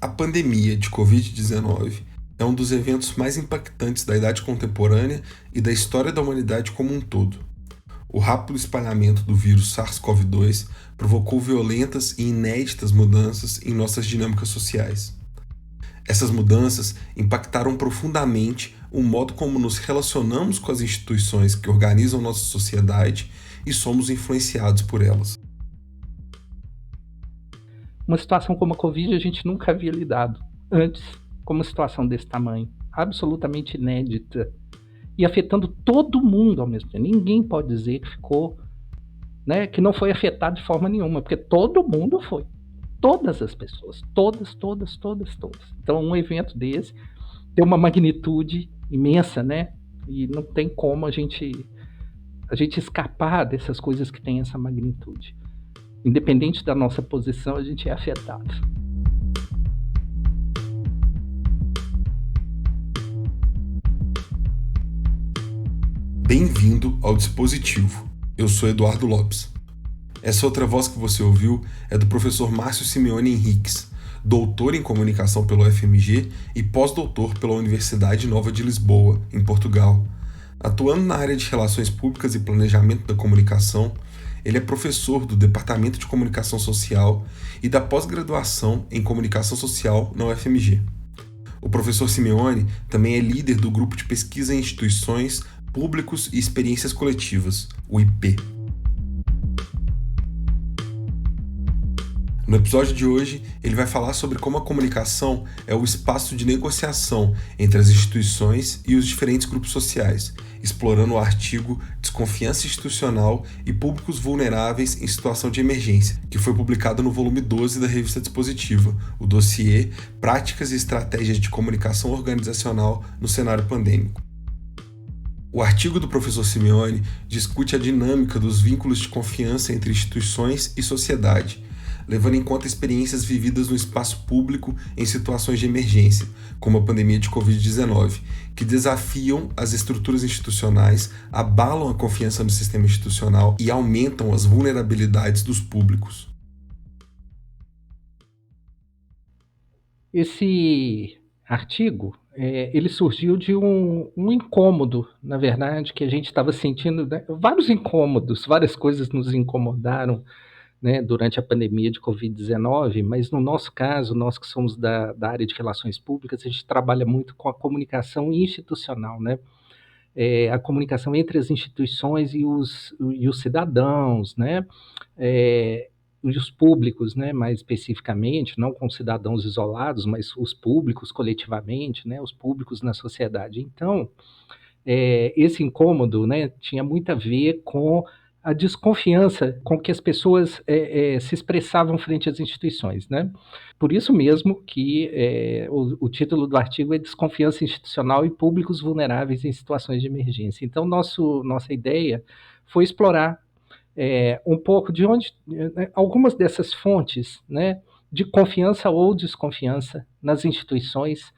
A pandemia de Covid-19 é um dos eventos mais impactantes da idade contemporânea e da história da humanidade como um todo. O rápido espalhamento do vírus SARS-CoV-2 provocou violentas e inéditas mudanças em nossas dinâmicas sociais. Essas mudanças impactaram profundamente o modo como nos relacionamos com as instituições que organizam nossa sociedade e somos influenciados por elas. Uma situação como a Covid a gente nunca havia lidado antes com uma situação desse tamanho, absolutamente inédita e afetando todo mundo ao mesmo tempo. Ninguém pode dizer que ficou, né, que não foi afetado de forma nenhuma, porque todo mundo foi. Todas as pessoas, todas. Então, um evento desse tem uma magnitude imensa, né? E não tem como a gente escapar dessas coisas que têm essa magnitude. Independente da nossa posição, a gente é afetado. Bem-vindo ao Dispositivo. Eu sou Eduardo Lopes. Essa outra voz que você ouviu é do professor Márcio Simeone Henriques, doutor em comunicação pelo UFMG e pós-doutor pela Universidade Nova de Lisboa, em Portugal. Atuando na área de Relações Públicas e Planejamento da Comunicação, ele é professor do Departamento de Comunicação Social e da pós-graduação em Comunicação Social na UFMG. O professor Simeone também é líder do Grupo de Pesquisa em Instituições, Públicos e Experiências Coletivas, o IP. No episódio de hoje, ele vai falar sobre como a comunicação é o espaço de negociação entre as instituições e os diferentes grupos sociais, explorando o artigo Desconfiança Institucional e Públicos Vulneráveis em Situação de Emergência, que foi publicado no volume 12 da revista Dispositiva, o dossiê Práticas e Estratégias de Comunicação Organizacional no Cenário Pandêmico. O artigo do professor Simeone discute a dinâmica dos vínculos de confiança entre instituições e sociedade, levando em conta experiências vividas no espaço público em situações de emergência, como a pandemia de Covid-19, que desafiam as estruturas institucionais, abalam a confiança no sistema institucional e aumentam as vulnerabilidades dos públicos. Esse artigo, ele surgiu de um incômodo, na verdade, que a gente estava sentindo, né? Vários incômodos, várias coisas nos incomodaram, né, durante a pandemia de Covid-19, mas no nosso caso, nós que somos da área de relações públicas, a gente trabalha muito com a comunicação institucional, né? A comunicação entre as instituições e os cidadãos, né? E os públicos, né, mais especificamente, não com cidadãos isolados, mas os públicos coletivamente, né, os públicos na sociedade. Então, esse incômodo, né, tinha muito a ver com a desconfiança com que as pessoas se expressavam frente às instituições, né? Por isso mesmo que o título do artigo é Desconfiança Institucional e Públicos Vulneráveis em Situações de Emergência. Então, nossa ideia foi explorar um pouco de onde algumas dessas fontes, né, de confiança ou desconfiança nas instituições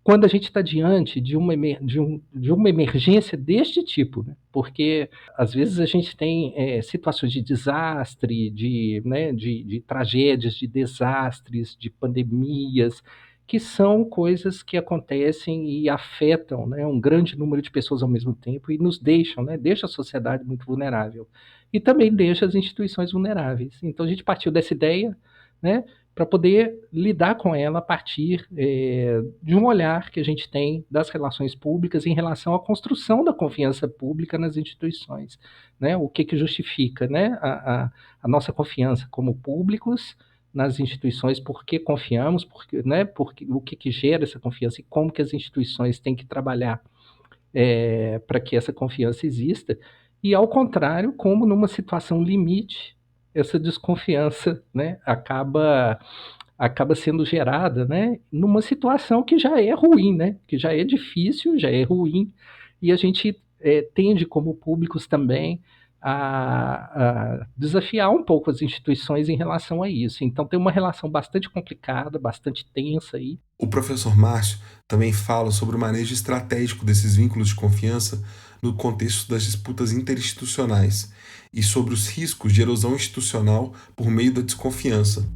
quando a gente está diante de uma emergência deste tipo, né? Porque às vezes a gente tem situações de desastre, né, de tragédias, de desastres, de pandemias, que são coisas que acontecem e afetam, né, um grande número de pessoas ao mesmo tempo e nos deixam, né, deixa a sociedade muito vulnerável. E também deixa as instituições vulneráveis. Então a gente partiu dessa ideia, né, para poder lidar com ela a partir de um olhar que a gente tem das relações públicas em relação à construção da confiança pública nas instituições, né? O que justifica, né, a nossa confiança como públicos nas instituições, por que confiamos, né, o que gera essa confiança e como que as instituições têm que trabalhar para que essa confiança exista, e ao contrário, como numa situação limite, essa desconfiança, né, acaba sendo gerada, né, numa situação que já é ruim, né, que já é difícil, já é ruim, e a gente tende, como públicos também, a desafiar um pouco as instituições em relação a isso. Então tem uma relação bastante complicada, bastante tensa aí. O professor Márcio também fala sobre o manejo estratégico desses vínculos de confiança no contexto das disputas interinstitucionais e sobre os riscos de erosão institucional por meio da desconfiança.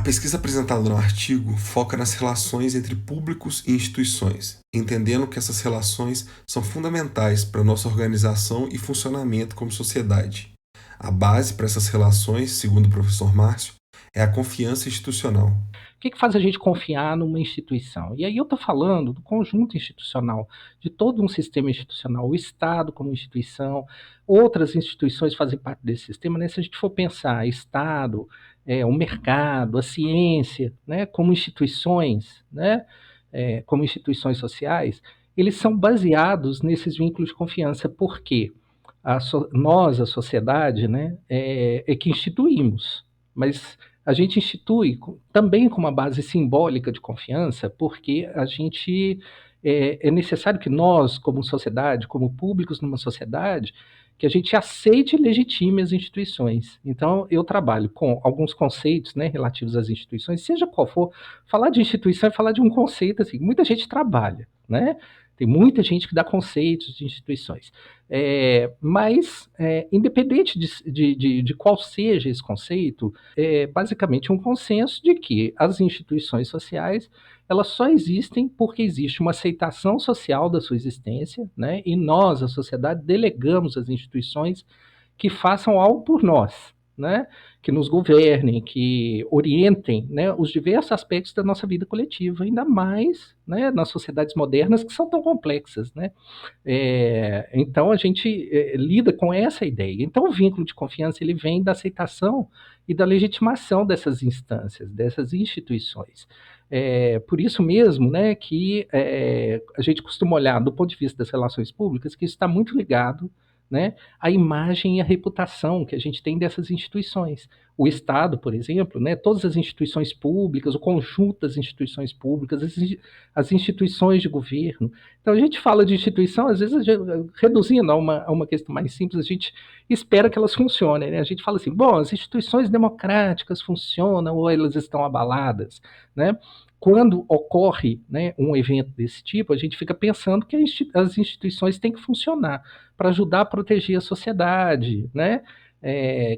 pesquisa apresentada no artigo foca nas relações entre públicos e instituições, entendendo que essas relações são fundamentais para nossa organização e funcionamento como sociedade. A base para essas relações, segundo o professor Márcio, é a confiança institucional. O que faz a gente confiar numa instituição? E aí eu estou falando do conjunto institucional, de todo um sistema institucional, o Estado como instituição, outras instituições fazem parte desse sistema, né? Se a gente for pensar Estado, o mercado, a ciência, né, como instituições, né, como instituições sociais, eles são baseados nesses vínculos de confiança. Por quê? Nós, a sociedade, né, é que instituímos, mas a gente institui também com uma base simbólica de confiança, porque a gente é necessário que nós, como sociedade, como públicos numa sociedade, que a gente aceite e legitime as instituições. Então, eu trabalho com alguns conceitos, né, relativos às instituições, seja qual for. Falar de instituição é falar de um conceito, assim, muita gente trabalha, né? Tem muita gente que dá conceitos de instituições. Mas, independente de qual seja esse conceito, é basicamente um consenso de que as instituições sociais elas só existem porque existe uma aceitação social da sua existência, né? E nós, a sociedade, delegamos às instituições que façam algo por nós, né? Que nos governem, que orientem, né, os diversos aspectos da nossa vida coletiva, ainda mais, né, nas sociedades modernas que são tão complexas, né? Então a gente lida com essa ideia. Então o vínculo de confiança ele vem da aceitação e da legitimação dessas instâncias, dessas instituições. Por isso mesmo, né, que a gente costuma olhar do ponto de vista das relações públicas que isso está muito ligado, né, à imagem e à reputação que a gente tem dessas instituições. O Estado, por exemplo, né, todas as instituições públicas, o conjunto das instituições públicas, as instituições de governo. Então, a gente fala de instituição, às vezes, reduzindo a uma questão mais simples, a gente espera que elas funcionem. Né? A gente fala assim, bom, as instituições democráticas funcionam ou elas estão abaladas, né? Quando ocorre, né, um evento desse tipo, a gente fica pensando que as instituições têm que funcionar para ajudar a proteger a sociedade, né?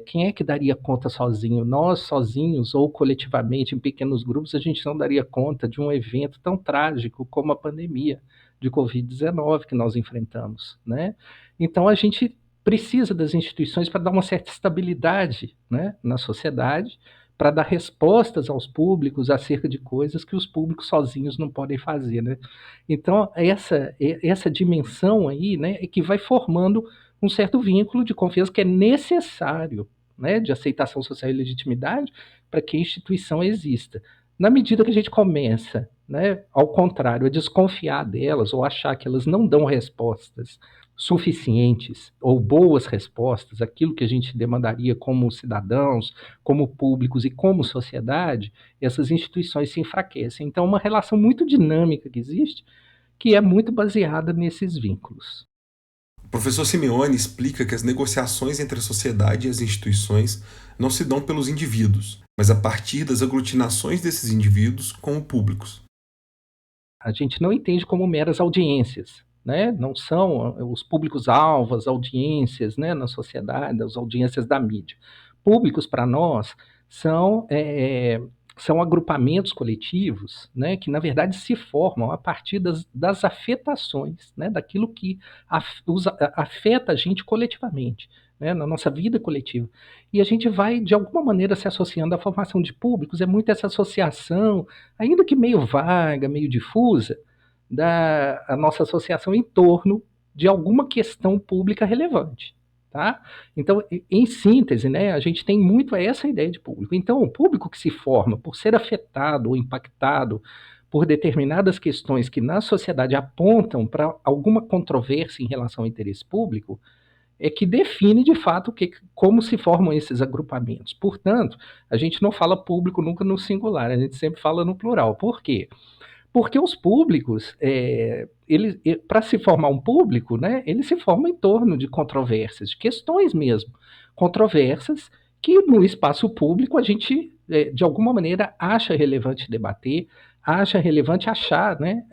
Quem é que daria conta sozinho? Nós sozinhos ou coletivamente, em pequenos grupos, a gente não daria conta de um evento tão trágico como a pandemia de Covid-19 que nós enfrentamos, né? Então a gente precisa das instituições para dar uma certa estabilidade, né, na sociedade, para dar respostas aos públicos acerca de coisas que os públicos sozinhos não podem fazer, né? Então, essa dimensão aí, né, é que vai formando um certo vínculo de confiança que é necessário, né, de aceitação social e legitimidade para que a instituição exista. Na medida que a gente começa, né, ao contrário, a desconfiar delas ou achar que elas não dão respostas suficientes ou boas respostas, aquilo que a gente demandaria como cidadãos, como públicos e como sociedade, essas instituições se enfraquecem. Então, é uma relação muito dinâmica que existe, que é muito baseada nesses vínculos. O professor Simeone explica que as negociações entre a sociedade e as instituições não se dão pelos indivíduos, mas a partir das aglutinações desses indivíduos como públicos. A gente não entende como meras audiências, né? Não são os públicos-alvos, as audiências, né, na sociedade, as audiências da mídia. Públicos, para nós, são agrupamentos coletivos, né, que, na verdade, se formam a partir das afetações, né, daquilo que afeta a gente coletivamente, né, na nossa vida coletiva. E a gente vai, de alguma maneira, se associando à formação de públicos, é muito essa associação, ainda que meio vaga, meio difusa, a nossa associação em torno de alguma questão pública relevante. Tá? Então, em síntese, né, a gente tem muito essa ideia de público. Então, o público que se forma por ser afetado ou impactado por determinadas questões que na sociedade apontam para alguma controvérsia em relação ao interesse público, é que define de fato como se formam esses agrupamentos. Portanto, a gente não fala público nunca no singular, a gente sempre fala no plural. Por quê? Porque os públicos, para se formar um público, né, ele se forma em torno de controvérsias, de questões mesmo, controversas que no espaço público a gente, de alguma maneira, acha relevante debater, acha relevante achar, né,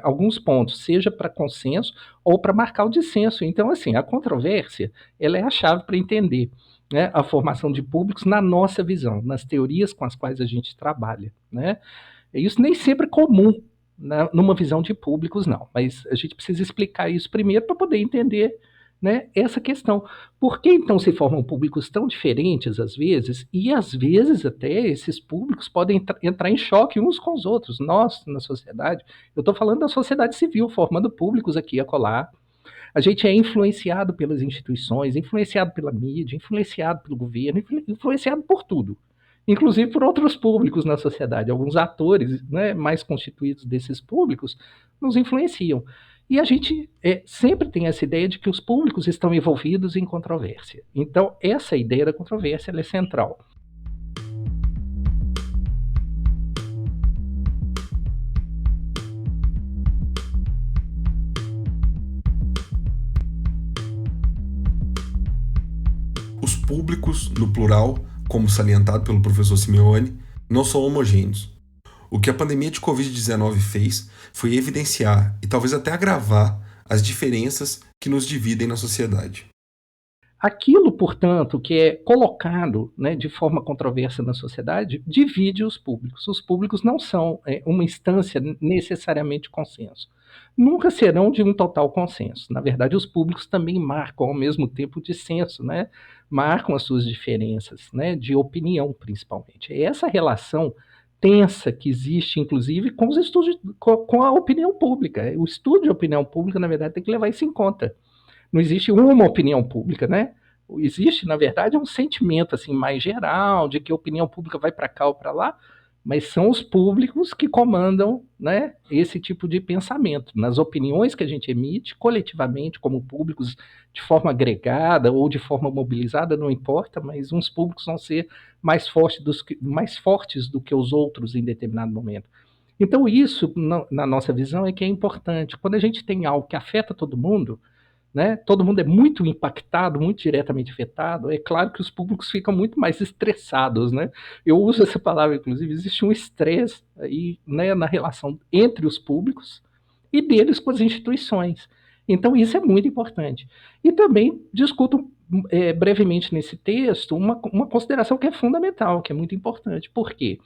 alguns pontos, seja para consenso ou para marcar o dissenso. Então, assim, a controvérsia ela é a chave para entender né, a formação de públicos na nossa visão, nas teorias com as quais a gente trabalha, né? Isso nem sempre é comum numa visão de públicos, não, mas a gente precisa explicar isso primeiro para poder entender, né, essa questão. Por que então se formam públicos tão diferentes às vezes? E às vezes até esses públicos podem entrar em choque uns com os outros. Nós, na sociedade, eu estou falando da sociedade civil, formando públicos aqui e acolá. A gente é influenciado pelas instituições, influenciado pela mídia, influenciado pelo governo, influenciado por tudo. Inclusive por outros públicos na sociedade. Alguns atores, né, mais constituídos desses públicos nos influenciam. E a gente sempre tem essa ideia de que os públicos estão envolvidos em controvérsia. Então, essa ideia da controvérsia ela é central. Os públicos, no plural, como salientado pelo professor Simeone, não são homogêneos. O que a pandemia de Covid-19 fez foi evidenciar e talvez até agravar as diferenças que nos dividem na sociedade. Aquilo, portanto, que é colocado, né, de forma controversa na sociedade, divide os públicos. Os públicos não são uma instância necessariamente de consenso. Nunca serão de um total consenso. Na verdade, os públicos também marcam ao mesmo tempo dissenso, né? Marcam as suas diferenças, né, de opinião, principalmente. É essa relação tensa que existe, inclusive, com os estudos, com a opinião pública. O estudo de opinião pública, na verdade, tem que levar isso em conta. Não existe uma opinião pública, né? Existe, na verdade, um sentimento assim mais geral de que a opinião pública vai para cá ou para lá, mas são os públicos que comandam, né, esse tipo de pensamento. Nas opiniões que a gente emite coletivamente, como públicos, de forma agregada ou de forma mobilizada, não importa, mas uns públicos vão ser mais fortes do que os outros em determinado momento. Então, isso, na nossa visão, é que é importante. Quando a gente tem algo que afeta todo mundo, né? Todo mundo é muito impactado, muito diretamente afetado. É claro que os públicos ficam muito mais estressados, né? Eu uso essa palavra, inclusive, existe um estresse aí, né, na relação entre os públicos e deles com as instituições. Então, isso é muito importante. E também discuto brevemente nesse texto uma consideração que é fundamental, que é muito importante. Por quê?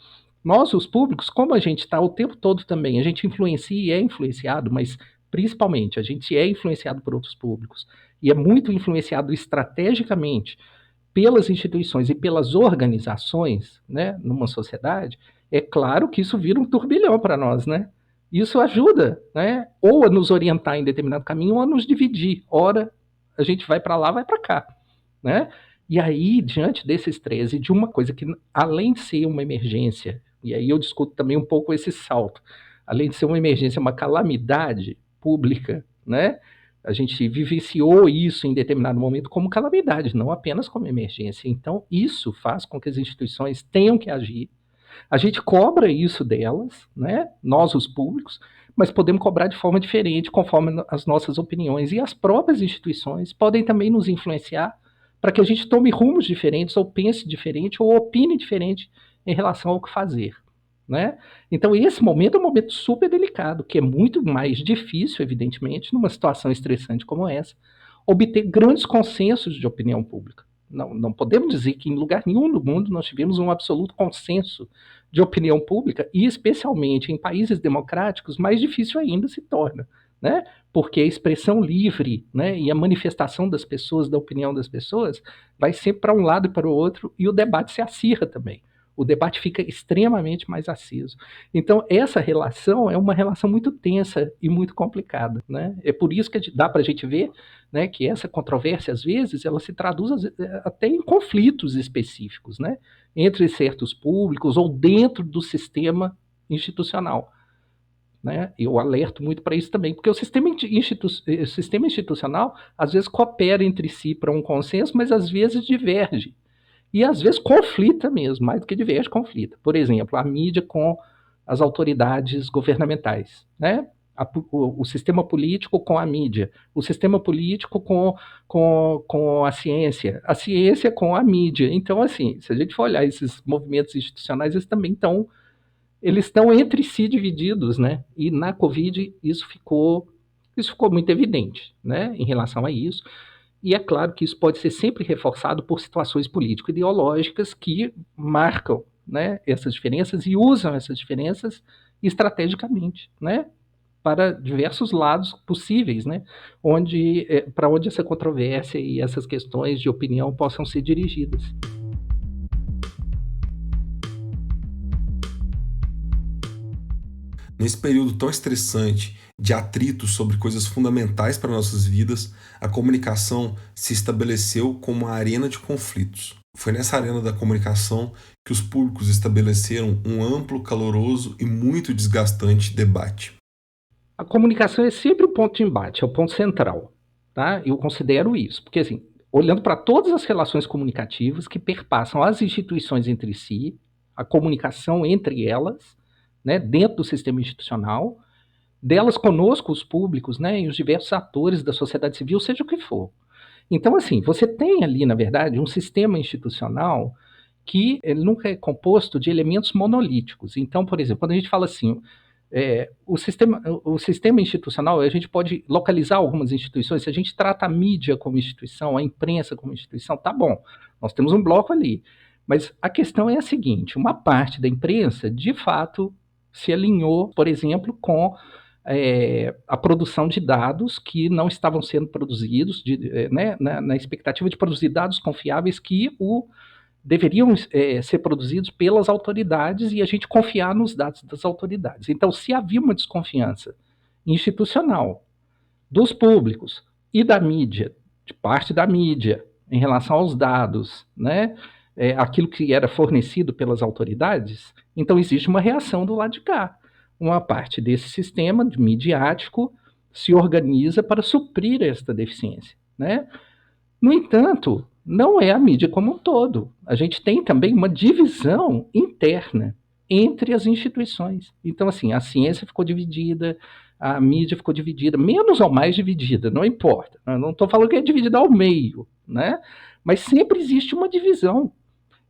Nós, os públicos, como a gente está o tempo todo também, a gente influencia e é influenciado, mas principalmente, a gente é influenciado por outros públicos e é muito influenciado estrategicamente pelas instituições e pelas organizações, né, numa sociedade. É claro que isso vira um turbilhão para nós, né? Isso ajuda, né, ou a nos orientar em determinado caminho ou a nos dividir. Ora, a gente vai para lá, vai para cá, né? E aí, diante desses três, e de uma coisa que, além de ser uma emergência, e aí eu discuto também um pouco esse salto, além de ser uma emergência, uma calamidade pública, né? A gente vivenciou isso em determinado momento como calamidade, não apenas como emergência. Então, isso faz com que as instituições tenham que agir. A gente cobra isso delas, né? Nós, os públicos, mas podemos cobrar de forma diferente, conforme as nossas opiniões. E as próprias instituições podem também nos influenciar para que a gente tome rumos diferentes, ou pense diferente, ou opine diferente em relação ao que fazer. Né? Então, esse momento é um momento super delicado, que é muito mais difícil, evidentemente, numa situação estressante como essa, obter grandes consensos de opinião pública. Não podemos dizer que em lugar nenhum do mundo nós tivemos um absoluto consenso de opinião pública, e especialmente em países democráticos, mais difícil ainda se torna, né? Porque a expressão livre, né, e a manifestação das pessoas, da opinião das pessoas, vai sempre para um lado e para o outro, e o debate se acirra também. O debate fica extremamente mais aceso. Então, essa relação é uma relação muito tensa e muito complicada, né? É por isso que dá para a gente ver, né, que essa controvérsia, às vezes, ela se traduz até em conflitos específicos, né, entre certos públicos ou dentro do sistema institucional. Né? Eu alerto muito para isso também, porque o sistema institucional, às vezes, coopera entre si para um consenso, mas às vezes diverge. E às vezes conflita mesmo, mais do que diverge, conflita. Por exemplo, a mídia com as autoridades governamentais, né? O sistema político com a mídia, o sistema político com a ciência com a mídia. Então, assim, se a gente for olhar esses movimentos institucionais, eles estão entre si divididos, né? E na Covid isso ficou muito evidente, né? Em relação a isso. E é claro que isso pode ser sempre reforçado por situações político-ideológicas que marcam, né, essas diferenças e usam essas diferenças estrategicamente, né, para diversos lados possíveis, né, para onde essa controvérsia e essas questões de opinião possam ser dirigidas. Nesse período tão estressante de atritos sobre coisas fundamentais para nossas vidas, a comunicação se estabeleceu como uma arena de conflitos. Foi nessa arena da comunicação que os públicos estabeleceram um amplo, caloroso e muito desgastante debate. A comunicação é sempre o ponto de embate, é o ponto central, tá? Eu considero isso, porque assim, olhando para todas as relações comunicativas que perpassam as instituições entre si, a comunicação entre elas, né, dentro do sistema institucional, delas conosco, os públicos, né, e os diversos atores da sociedade civil, seja o que for. Então, assim, você tem ali, na verdade, um sistema institucional que ele nunca é composto de elementos monolíticos. Então, por exemplo, quando a gente fala assim, o sistema institucional, a gente pode localizar algumas instituições, se a gente trata a mídia como instituição, a imprensa como instituição, tá bom, nós temos um bloco ali. Mas a questão é a seguinte, uma parte da imprensa, de fato, se alinhou, por exemplo, com a produção de dados que não estavam sendo produzidos, né, na expectativa de produzir dados confiáveis que deveriam ser produzidos pelas autoridades e a gente confiar nos dados das autoridades. Então, se havia uma desconfiança institucional dos públicos e da mídia, de parte da mídia, em relação aos dados, né, aquilo que era fornecido pelas autoridades, então existe uma reação do lado de cá. Uma parte desse sistema midiático se organiza para suprir esta deficiência, né? No entanto, não é a mídia como um todo. A gente tem também uma divisão interna entre as instituições. Então, assim, a ciência ficou dividida, a mídia ficou dividida, menos ou mais dividida, não importa. Eu não estou falando que é dividida ao meio, né? Mas sempre existe uma divisão.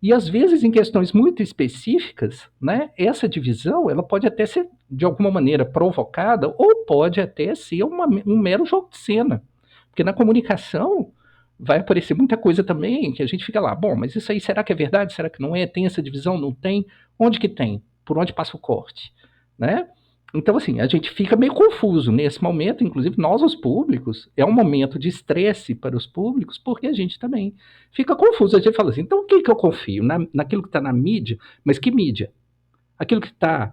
E às vezes, em questões muito específicas, né, essa divisão ela pode até ser, de alguma maneira, provocada ou pode até ser um mero jogo de cena. Porque na comunicação vai aparecer muita coisa também que a gente fica lá, bom, mas isso aí será que é verdade? Será que não é? Tem essa divisão? Não tem? Onde que tem? Por onde passa o corte? Né? Então, assim, a gente fica meio confuso nesse momento, inclusive nós, os públicos, é um momento de estresse para os públicos, porque a gente também fica confuso. A gente fala assim, então o que eu confio? Naquilo que está na mídia? Mas que mídia? Aquilo que está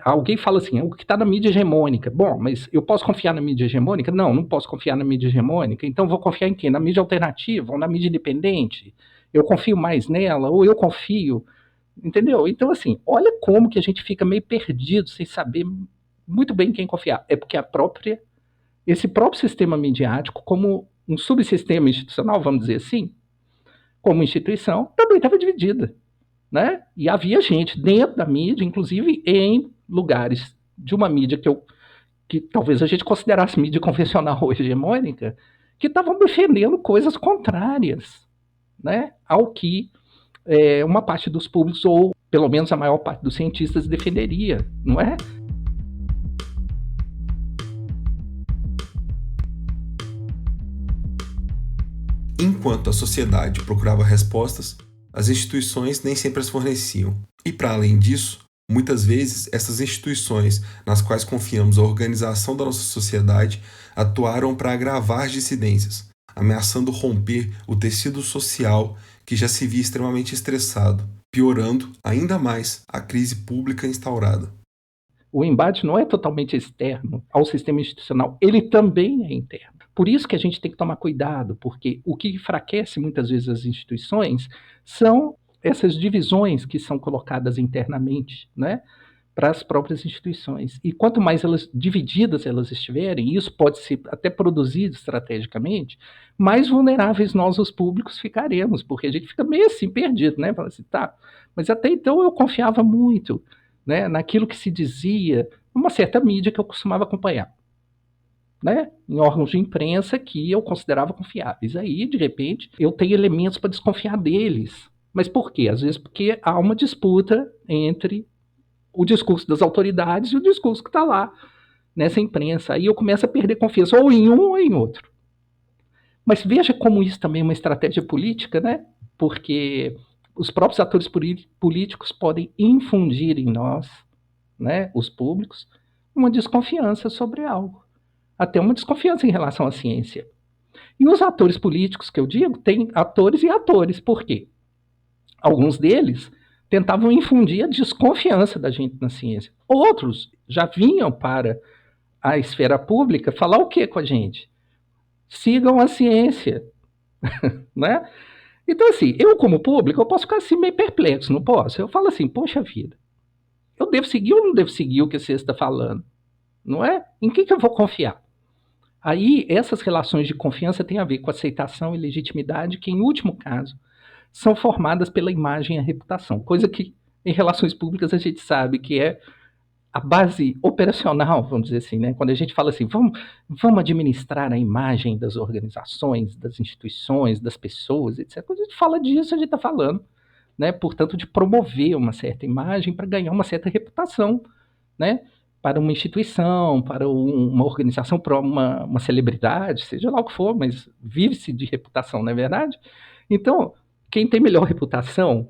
alguém fala assim, o que está na mídia hegemônica. Bom, mas eu posso confiar na mídia hegemônica? Não, não posso confiar na mídia hegemônica. Então vou confiar em quem? Na mídia alternativa ou na mídia independente? Eu confio mais nela ou eu confio, entendeu? Então assim, olha como que a gente fica meio perdido sem saber muito bem em quem confiar. É porque esse próprio sistema midiático, como um subsistema institucional, vamos dizer assim, como instituição, também estava dividida. Né? E havia gente dentro da mídia, inclusive em lugares de uma mídia que talvez a gente considerasse mídia convencional ou hegemônica, que estavam defendendo coisas contrárias, né, ao que uma parte dos públicos, ou pelo menos a maior parte dos cientistas, defenderia, não é? Enquanto a sociedade procurava respostas, as instituições nem sempre as forneciam. E para além disso, muitas vezes essas instituições nas quais confiamos a organização da nossa sociedade atuaram para agravar as dissidências, ameaçando romper o tecido social que já se via extremamente estressado, piorando ainda mais a crise pública instaurada. O embate não é totalmente externo ao sistema institucional, ele também é interno. Por isso que a gente tem que tomar cuidado, porque o que enfraquece muitas vezes as instituições são essas divisões que são colocadas internamente, né, para as próprias instituições. E quanto mais divididas elas estiverem, e isso pode ser até produzido estrategicamente, mais vulneráveis nós, os públicos, ficaremos, porque a gente fica meio assim perdido, né? Fala assim, tá, mas até então eu confiava muito, né, naquilo que se dizia, numa certa mídia que eu costumava acompanhar, né, em órgãos de imprensa que eu considerava confiáveis. Aí, de repente, eu tenho elementos para desconfiar deles. Mas por quê? Às vezes porque há uma disputa entre o discurso das autoridades e o discurso que está lá nessa imprensa. Aí eu começo a perder confiança ou em um ou em outro. Mas veja como isso também é uma estratégia política, né? Porque os próprios atores políticos podem infundir em nós, né, os públicos, uma desconfiança sobre algo, até uma desconfiança em relação à ciência. E os atores políticos que eu digo, tem atores e atores. Por quê? Alguns deles tentavam infundir a desconfiança da gente na ciência. Outros já vinham para a esfera pública falar o que com a gente? Sigam a ciência, né? Então, assim, eu como público, eu posso ficar assim meio perplexo, não posso? Eu falo assim, poxa vida, eu devo seguir ou não devo seguir o que você está falando? Não é? Em que eu vou confiar? Aí, essas relações de confiança têm a ver com aceitação e legitimidade, que, em último caso, são formadas pela imagem e a reputação, coisa que, em relações públicas, a gente sabe que é a base operacional, vamos dizer assim, né? Quando a gente fala assim, vamos administrar a imagem das organizações, das instituições, das pessoas, etc. Quando a gente fala disso, a gente está falando, né? Portanto, de promover uma certa imagem para ganhar uma certa reputação, né? Para uma instituição, para uma organização, para uma celebridade, seja lá o que for, mas vive-se de reputação, não é verdade? Então, quem tem melhor reputação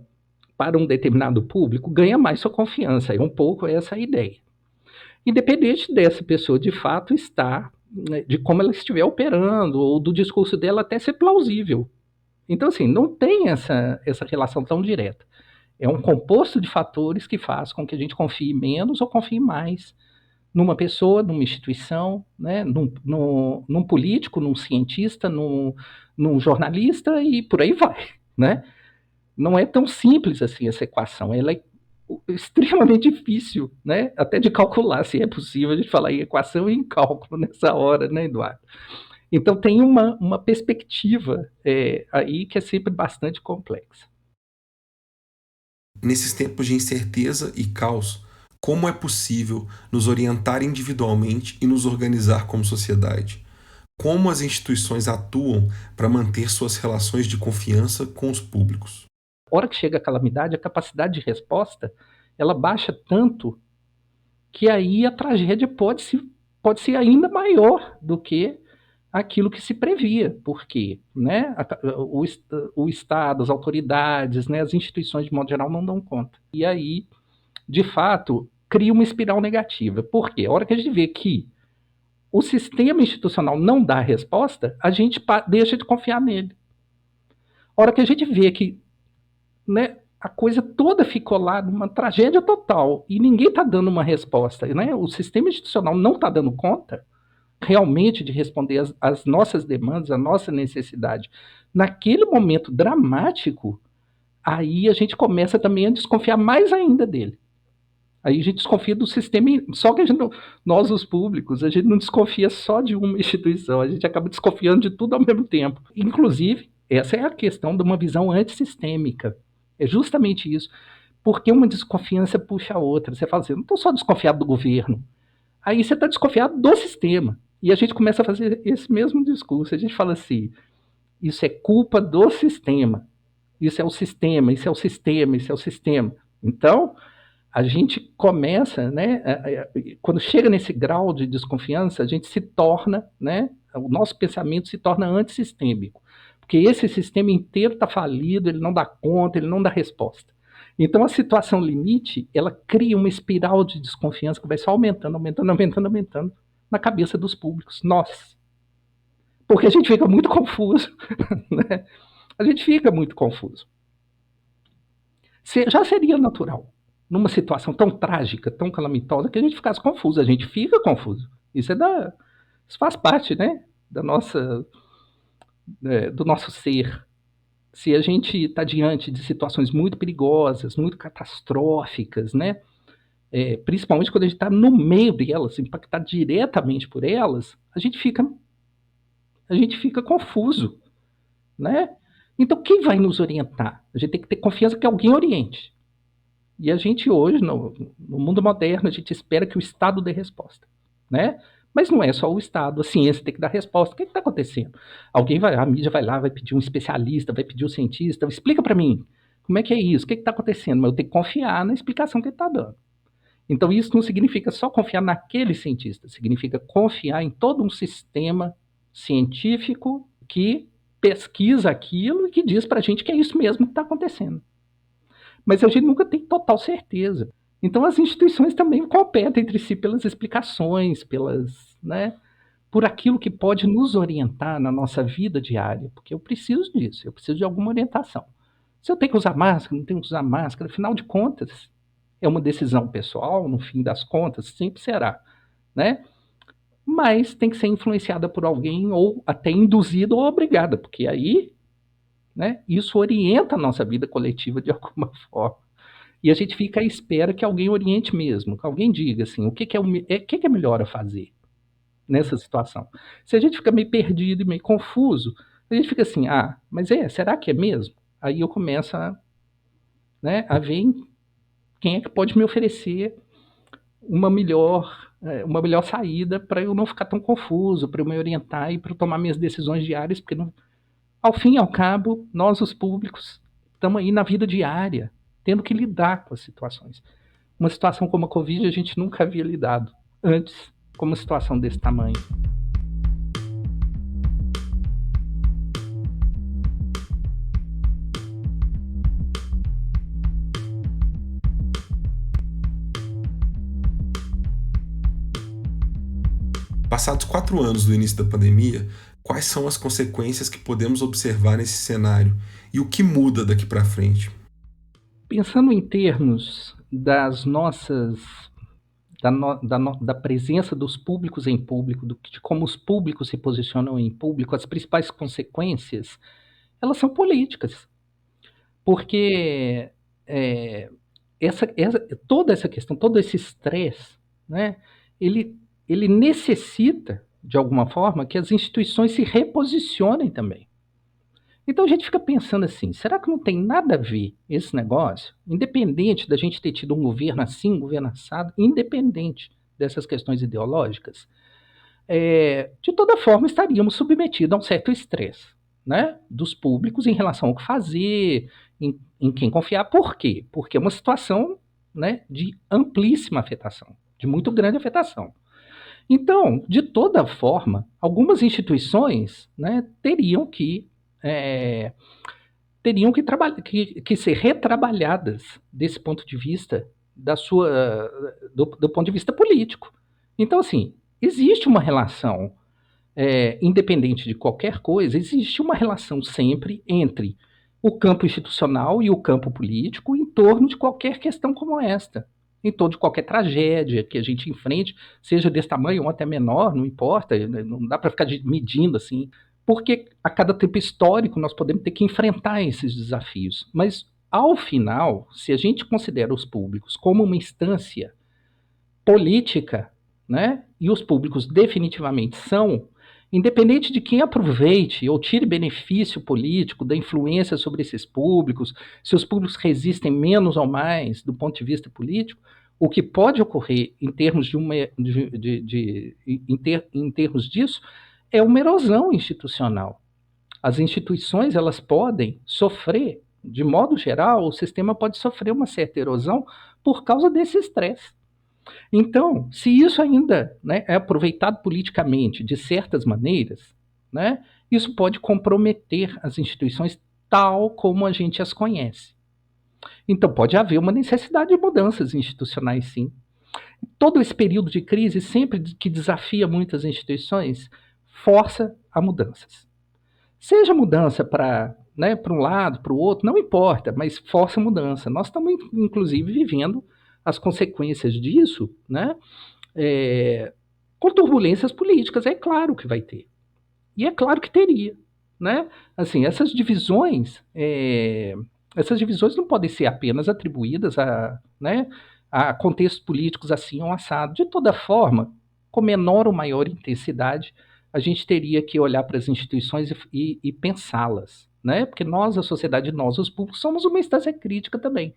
para um determinado público ganha mais sua confiança. É um pouco essa a ideia. Independente dessa pessoa de fato estar, né, de como ela estiver operando, ou do discurso dela até ser plausível. Então, assim, não tem essa relação tão direta. É um composto de fatores que faz com que a gente confie menos ou confie mais numa pessoa, numa instituição, né, num político, num cientista, num jornalista e por aí vai, né? Não é tão simples assim essa equação, ela é extremamente difícil, né? Até de calcular, se é possível a gente falar em equação e em cálculo nessa hora, né, Eduardo? Então tem uma perspectiva aí que é sempre bastante complexa. Nesses tempos de incerteza e caos, como é possível nos orientar individualmente e nos organizar como sociedade? Como as instituições atuam para manter suas relações de confiança com os públicos? A hora que chega a calamidade, a capacidade de resposta ela baixa tanto que aí a tragédia pode ser ainda maior do que aquilo que se previa, porque, né, o Estado, as autoridades, né, as instituições de modo geral não dão conta. E aí, de fato, cria uma espiral negativa. Por quê? A hora que a gente vê que o sistema institucional não dá resposta, a gente deixa de confiar nele. A hora que a gente vê que, né, a coisa toda ficou lá numa tragédia total e ninguém está dando uma resposta, né? O sistema institucional não está dando conta realmente de responder às nossas demandas, à nossa necessidade. Naquele momento dramático, aí a gente começa também a desconfiar mais ainda dele. Aí a gente desconfia do sistema, só que nós, os públicos, a gente não desconfia só de uma instituição, a gente acaba desconfiando de tudo ao mesmo tempo. Inclusive, essa é a questão de uma visão antissistêmica. É justamente isso. Porque uma desconfiança puxa a outra. Você fala assim, não estou só desconfiado do governo. Aí você está desconfiado do sistema. E a gente começa a fazer esse mesmo discurso. A gente fala assim, isso é culpa do sistema. Isso é o sistema, isso é o sistema, isso é o sistema. Então, a gente começa, né, quando chega nesse grau de desconfiança, a gente se torna, né, o nosso pensamento se torna antissistêmico, porque esse sistema inteiro está falido, ele não dá conta, ele não dá resposta. Então a situação limite, ela cria uma espiral de desconfiança que vai só aumentando, aumentando, aumentando, aumentando na cabeça dos públicos, nós. Porque a gente fica muito confuso, né? A gente fica muito confuso. Já seria natural, numa situação tão trágica, tão calamitosa, que a gente ficasse confuso. A gente fica confuso. Isso faz parte, né, da nossa, do nosso ser. Se a gente está diante de situações muito perigosas, muito catastróficas, né, principalmente quando a gente está no meio delas, impactado diretamente por elas, a gente fica confuso, né? Então, quem vai nos orientar? A gente tem que ter confiança que alguém oriente. E a gente hoje, no mundo moderno, a gente espera que o Estado dê resposta, né? Mas não é só o Estado, a ciência tem que dar resposta. O que está acontecendo? A mídia vai lá, vai pedir um especialista, vai pedir um cientista, explica para mim, como é que é isso? O que está acontecendo? Mas eu tenho que confiar na explicação que ele está dando. Então isso não significa só confiar naquele cientista, significa confiar em todo um sistema científico que pesquisa aquilo e que diz para a gente que é isso mesmo que está acontecendo. Mas a gente nunca tem total certeza. Então as instituições também competem entre si pelas explicações, né, por aquilo que pode nos orientar na nossa vida diária, porque eu preciso disso, eu preciso de alguma orientação. Se eu tenho que usar máscara, não tenho que usar máscara, afinal de contas, é uma decisão pessoal, no fim das contas, sempre será, né? Mas tem que ser influenciada por alguém, ou até induzida ou obrigada, porque aí, né, isso orienta a nossa vida coletiva de alguma forma. E a gente fica à espera que alguém oriente mesmo, que alguém diga assim, o que, que é melhor a fazer nessa situação. Se a gente fica meio perdido e meio confuso, a gente fica assim, mas será que é mesmo? Aí eu começo né, a ver quem é que pode me oferecer uma melhor saída para eu não ficar tão confuso, para eu me orientar e para eu tomar minhas decisões diárias, porque ao fim e ao cabo, nós os públicos estamos aí na vida diária, tendo que lidar com as situações. Uma situação como a Covid a gente nunca havia lidado antes com uma situação desse tamanho. Passados 4 anos do início da pandemia, quais são as consequências que podemos observar nesse cenário e o que muda daqui para frente? Pensando em termos das nossas da presença dos públicos em público, de como os públicos se posicionam em público, as principais consequências, elas são políticas. Porque é, toda essa questão, todo esse estresse, né, ele necessita, de alguma forma, que as instituições se reposicionem também. Então a gente fica pensando assim, será que não tem nada a ver esse negócio, independente da gente ter tido um governo assim, um governo assado, independente dessas questões ideológicas, de toda forma estaríamos submetidos a um certo estresse, né, dos públicos em relação ao que fazer, em quem confiar. Por quê? Porque é uma situação, né, de amplíssima afetação, de muito grande afetação. Então, de toda forma, algumas instituições, né, é, que ser retrabalhadas desse ponto de vista do ponto de vista político. Então, assim, existe uma relação, independente de qualquer coisa, existe uma relação sempre entre o campo institucional e o campo político em torno de qualquer questão como esta, em torno de qualquer tragédia que a gente enfrente, seja desse tamanho ou até menor, não importa, não dá para ficar medindo assim, porque a cada tempo histórico nós podemos ter que enfrentar esses desafios. Mas, ao final, se a gente considera os públicos como uma instância política, né, e os públicos definitivamente são, independente de quem aproveite ou tire benefício político da influência sobre esses públicos, se os públicos resistem menos ou mais do ponto de vista político, o que pode ocorrer em termos em termos disso é uma erosão institucional. As instituições elas podem sofrer, de modo geral, o sistema pode sofrer uma certa erosão por causa desse estresse. Então, se isso ainda, né, é aproveitado politicamente de certas maneiras, né, isso pode comprometer as instituições tal como a gente as conhece. Então, pode haver uma necessidade de mudanças institucionais, sim. Todo esse período de crise, sempre que desafia muitas instituições, força a mudanças. Seja mudança para, né, um lado, para o outro, não importa, mas força a mudança. Nós estamos, inclusive, vivendo as consequências disso, né, com turbulências políticas, é claro que vai ter. E é claro que teria. Né? Assim, essas divisões não podem ser apenas atribuídas né, a contextos políticos assim ou assado. De toda forma, com menor ou maior intensidade, a gente teria que olhar para as instituições e pensá-las, né? Porque nós, a sociedade, nós, os públicos, somos uma instância crítica também.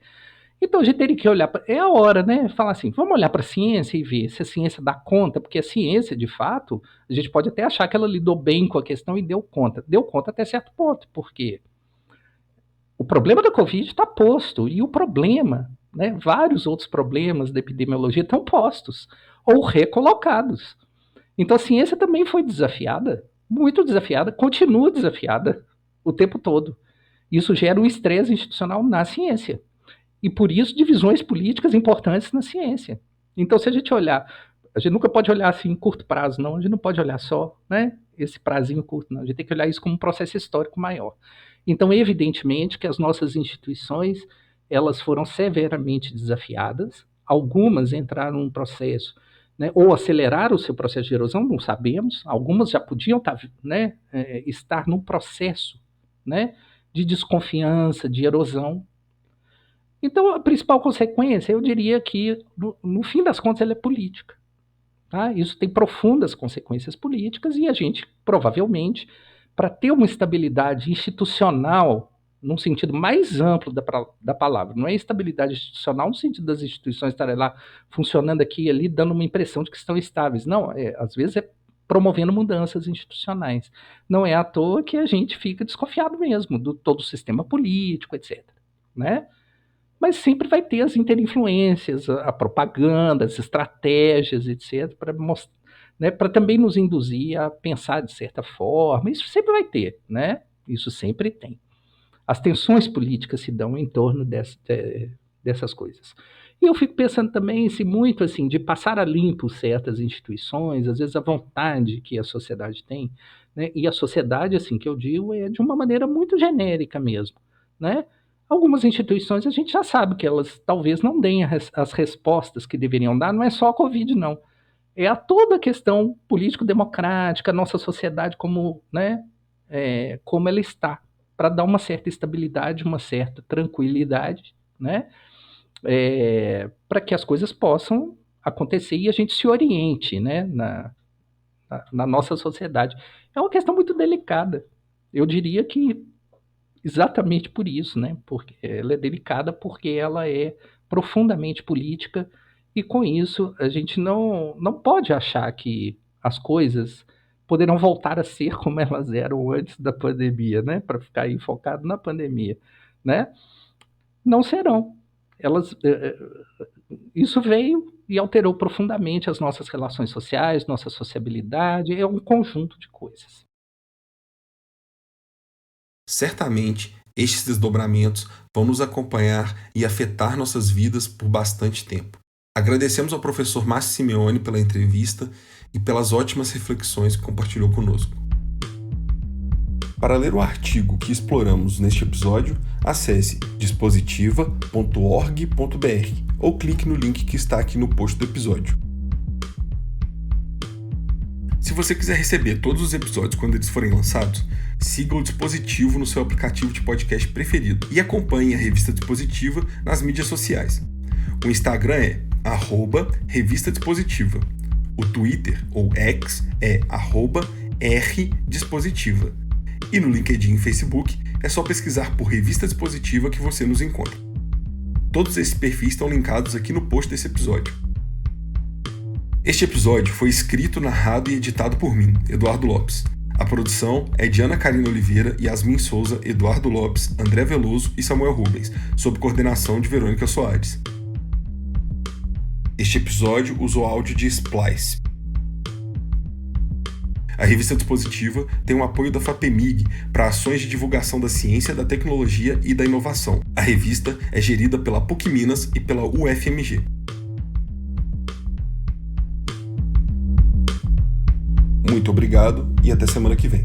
Então a gente teria que olhar, é a hora, né? Falar assim, vamos olhar para a ciência e ver se a ciência dá conta, porque a ciência, de fato, a gente pode até achar que ela lidou bem com a questão e deu conta. Deu conta até certo ponto, porque o problema da Covid está posto, e o problema, né, vários outros problemas da epidemiologia estão postos, ou recolocados. Então a ciência também foi desafiada muito desafiada, continua desafiada o tempo todo. Isso gera um estresse institucional na ciência. E por isso divisões políticas importantes na ciência. Então, se a gente olhar, a gente nunca pode olhar assim em curto prazo, não. A gente não pode olhar só, né, esse prazinho curto, não. A gente tem que olhar isso como um processo histórico maior. Então, evidentemente que as nossas instituições, elas foram severamente desafiadas. Algumas entraram num processo, né, ou aceleraram o seu processo de erosão, não sabemos. Algumas já podiam né, estar num processo, né, de desconfiança, de erosão. Então, a principal consequência, eu diria que, no fim das contas, ela é política. Tá? Isso tem profundas consequências políticas e a gente, provavelmente, para ter uma estabilidade institucional, num sentido mais amplo da palavra, não é estabilidade institucional no sentido das instituições estarem lá funcionando aqui e ali, dando uma impressão de que estão estáveis. Não, às vezes é promovendo mudanças institucionais. Não é à toa que a gente fica desconfiado mesmo do todo o sistema político, etc. Né? Mas sempre vai ter as interinfluências, a propaganda, as estratégias, etc., para mostrar, né, para também nos induzir a pensar de certa forma. Isso sempre vai ter, né? Isso sempre tem. As tensões políticas se dão em torno dessas coisas. E eu fico pensando também se muito assim de passar a limpo certas instituições, às vezes a vontade que a sociedade tem, né? E a sociedade, assim, que eu digo, é de uma maneira muito genérica mesmo, né? Algumas instituições a gente já sabe que elas talvez não deem as respostas que deveriam dar, não é só a Covid, não. É a toda a questão político-democrática, a nossa sociedade como, né, como ela está, para dar uma certa estabilidade, uma certa tranquilidade, né, para que as coisas possam acontecer e a gente se oriente, né, na nossa sociedade. É uma questão muito delicada. Eu diria que exatamente por isso, né? Porque ela é delicada porque ela é profundamente política e com isso a gente não pode achar que as coisas poderão voltar a ser como elas eram antes da pandemia, né? Para ficar aí focado na pandemia, né? Não serão. Elas, isso veio e alterou profundamente as nossas relações sociais, nossa sociabilidade, é um conjunto de coisas. Certamente, estes desdobramentos vão nos acompanhar e afetar nossas vidas por bastante tempo. Agradecemos ao professor Márcio Simeoni pela entrevista e pelas ótimas reflexões que compartilhou conosco. Para ler o artigo que exploramos neste episódio, acesse dispositiva.org.br ou clique no link que está aqui no post do episódio. Se você quiser receber todos os episódios quando eles forem lançados, siga o Dispositivo no seu aplicativo de podcast preferido e acompanhe a Revista Dispositiva nas mídias sociais. O Instagram é @Revista Dispositiva. O Twitter, ou X, é @RDispositiva. E no LinkedIn e Facebook é só pesquisar por Revista Dispositiva que você nos encontra. Todos esses perfis estão linkados aqui no post desse episódio. Este episódio foi escrito, narrado e editado por mim, Eduardo Lopes. A produção é de Ana Karina Oliveira, Yasmin Souza, Eduardo Lopes, André Veloso e Samuel Rubens, sob coordenação de Verônica Soares. Este episódio usou áudio de Splice. A Revista Dispositiva tem o apoio da FAPEMIG para ações de divulgação da ciência, da tecnologia e da inovação. A revista é gerida pela PUC Minas e pela UFMG. Muito obrigado e até semana que vem.